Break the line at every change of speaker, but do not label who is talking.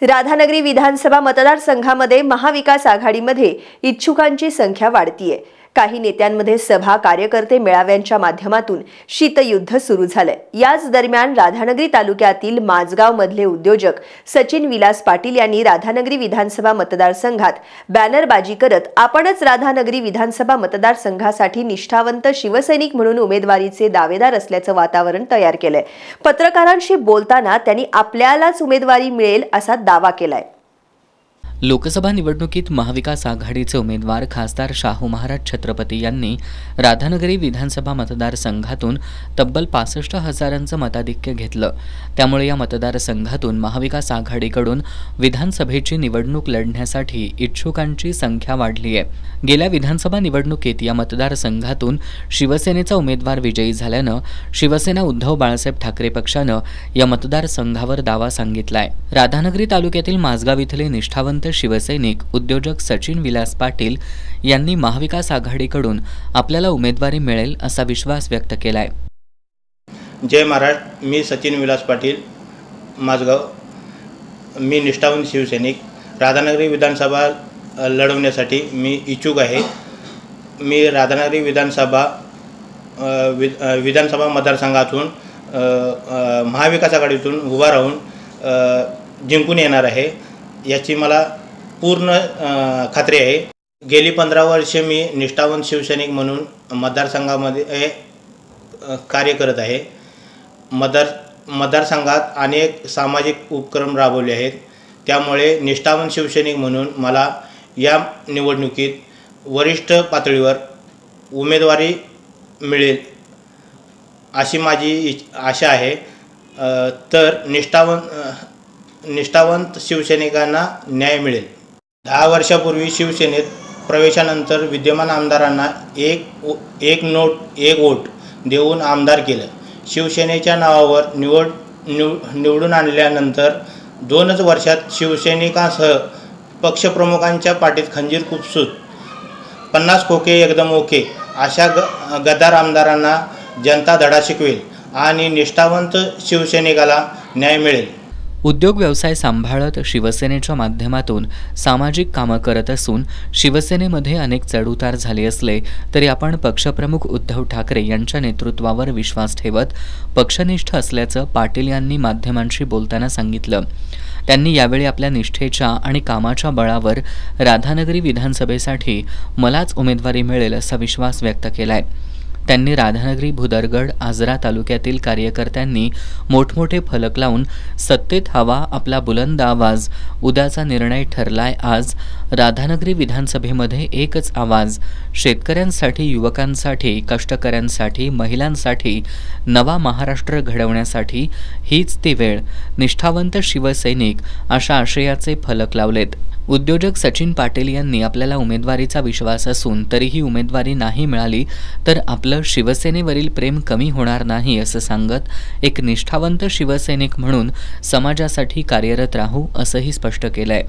राधानगरी विधानसभा मतदारसंघामध्ये महाविकास आघाडीमध्ये इच्छुकांची संख्या वाढतीये। काही नेत्यांमध्ये सभा कार्यकर्ते मेळाव्यांच्या माध्यमातून शीतयुद्ध सुरू झाले। याच दरम्यान राधानगरी तालुक्यातील माझगाव मधले उद्योजक सचिन विलास पाटील यांनी राधानगरी विधानसभा मतदारसंघात बॅनरबाजी करत आपणच राधानगरी विधानसभा मतदारसंघासाठी निष्ठावंत शिवसैनिक म्हणून उमेदवारीचे दावेदार असल्याचं वातावरण तयार केलंय। पत्रकारांशी बोलताना त्यांनी आपल्यालाच उमेदवारी मिळेल असा दावा केलाय।
लोकसभा निवडणुकीत महाविकास आघाडीचे उमेदवार खासदार शाहू महाराज छत्रपती यांनी राधानगरी विधानसभा मतदारसंघातून तब्बल 65,000 मताधिक्य घेतलं। त्यामुळे या मतदारसंघातून महाविकास आघाडीकडून विधानसभेची निवडणूक लढण्यासाठी इच्छुकांची संख्या वाढली आहे। गेल्या विधानसभा निवडणुकीत या मतदारसंघातून शिवसेनेचा उमेदवार विजयी झाल्यानं शिवसेना उद्धव बाळासाहेब ठाकरे पक्षानं या मतदारसंघावर दावा सांगितलाय। राधानगरी तालुक्यातील माझगाव इथले निष्ठावंत शिवसैनिक उद्योजक सचिन विलास पाटील यांनी महाविकास आघाडीकडून आपल्याला उमेदवारी मिळेल असा विश्वास व्यक्त केलाय।
जय महाराष्ट्र, मी सचिन विलास पाटील माझगाव, मी निष्ठावंत शिवसैनिक राधानगरी विधानसभा लढवण्यासाठी मी इच्छुक आहे। मी राधानगरी विधानसभा मतदारसंघातून महाविकास आघाडीतून उभा राहून जिंकून येणार आहे याची मला पूर्ण खात्री आहे। गेली 15 वर्षे मी निष्ठावंत शिवसैनिक म्हणून मतदारसंघामध्ये कार्य करत आहे। मतदारसंघात अनेक सामाजिक उपक्रम राबवले आहेत। त्यामुळे निष्ठावंत शिवसैनिक म्हणून मला या निवडणुकीत वरिष्ठ पातळीवर उमेदवारी मिळेल अशी माझी आशा आहे। तर निष्ठावंत शिवसैनिकांना न्याय मिळेल। 10 वर्षापूर्वी शिवसेनेत प्रवेशानंतर विद्यमान आमदारांना एक नोट एक वोट देऊन आमदार केलं। शिवसेनेच्या नावावर निवडून आणल्यानंतर 2च वर्षात शिवसैनिकांसह पक्षप्रमुखांच्या पाठीत खंजीर खुपसून 50 खोके एकदम ओके अशा गद्दार आमदारांना जनता धडा शिकवेल आणि निष्ठावंत शिवसैनिकाला न्याय मिळेल।
उद्योग व्यवसाय सांभाळत शिवसेनेच्या माध्यमातून सामाजिक कामं करत असून शिवसेनेमध्ये अनेक चढउतार झाले असले तरी आपण पक्षप्रमुख उद्धव ठाकरे यांच्या नेतृत्वावर विश्वास ठेवत पक्षनिष्ठ असल्याचं पाटील यांनी माध्यमांशी बोलताना सांगितलं। त्यांनी यावेळी आपल्या निष्ठेच्या आणि कामाच्या बळावर राधानगरी विधानसभेसाठी मलाच उमेदवारी मिळेल असा विश्वास व्यक्त केलाय। त्यांनी राधानगरी, भुदरगड, आजरा तालुक्यातील कार्यकर्त्यांनी मोठमोठे फलक लावून सत्तेत हवा आपला बुलंद आवाज, उद्याचा निर्णय ठरलाय आज, राधानगरी विधानसभेमध्ये एकच आवाज, शेतकऱ्यांसाठी, युवकांसाठी, कष्टकऱ्यांसाठी, महिलांसाठी नवा महाराष्ट्र घडवण्यासाठी हीच ती वेळ, निष्ठावंत शिवसैनिक अशा आशयाचे फलक लावलेत। उद्योजक सचिन पाटील यांनी आपल्याला उमेदवारीचा विश्वास असून तरीही उमेदवारी नाही मिळाली तर आपलं शिवसेनेवरील प्रेम कमी होणार नाही असं सांगत एक निष्ठावंत शिवसैनिक म्हणून समाजासाठी कार्यरत राहू असंही स्पष्ट केलंय।